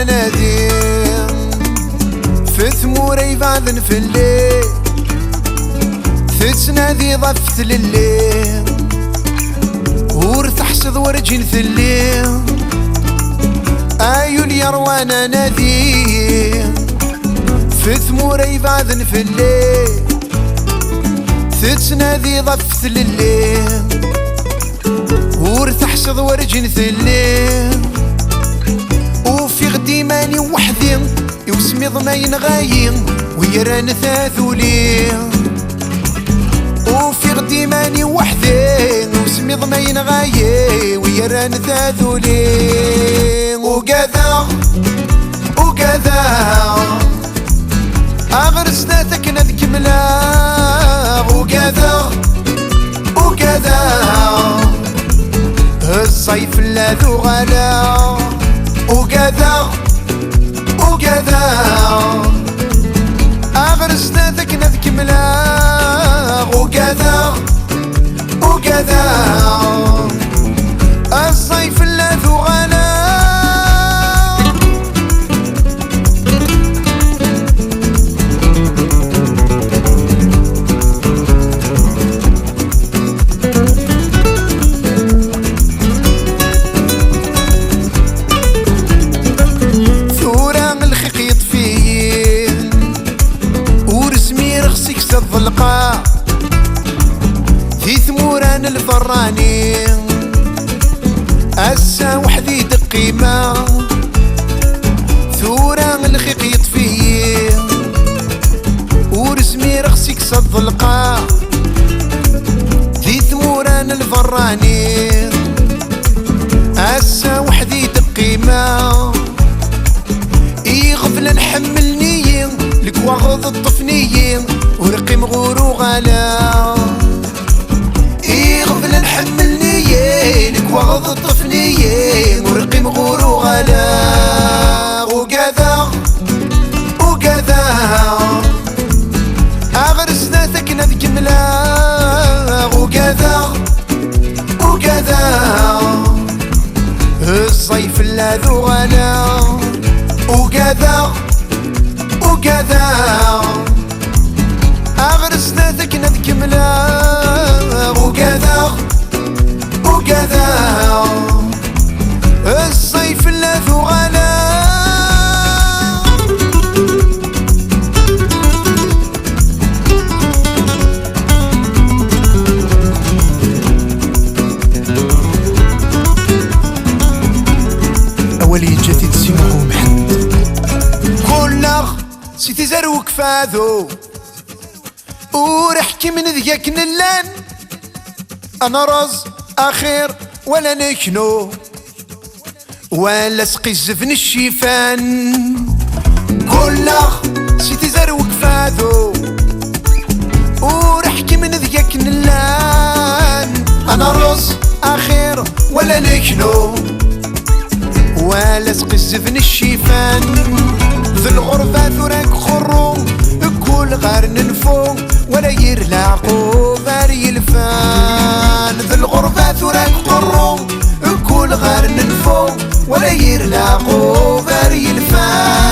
نادي في ثمور يفاذن في الليل تتنادي ضفت لليل ورتحصد ورجين ثليل ايو اليروانا نادي في ثمور يفاذن في الليل تتنادي ضفت لليل ورتحصد ورجين ثليل وفي غدي ماني وحدي يوسمي ضماين غايين ويران ثاثولي وفي غدي ماني وحدي وسمي ضماين غايين ويران ثاثولي وكذا أغرسناتك نذك ملاغ وكذا الصيف لا ذو غلا وكذا أغرسناتك نذك ملاغ وكذا الصيف لا ذو غلا الظلقة في ثموران الفراني أسا وحدي دقيمة ثوران الخيق يطفي ورسمي رخسك الظلقة في ثموران الفراني أسا وحدي دقيمة يغفل نحملني لك واخذ الطفني ورقي مغور وغلا يغفل نحملني لك واخذ الطفني ورقي مغور وغلا وكذا أغرسناتك نذك ملاغ وكذا الصيف لا ذو غلا وكذا أغرسناتك نذك ملاغ وكذا الصيف لا ذو غلا أولي جاتي تسمعو محمد كلغ سيتي زروك فاذو ورحكي من ذيك نلان انا رز اخير ولا نكنو ولا سقي الزفن الشيفان كلغ سيتي زروك فاذو ورحكي من ذيك نلان انا رز اخير ولا نكنو ولا سقي الزفن الشيفان في الغرفة ثراك خرو كل غار ننفو ولا يرلاقو غاري الفان في الغربة ثراك خرو كل غار ننفو ولا يرلاقو غاري الفان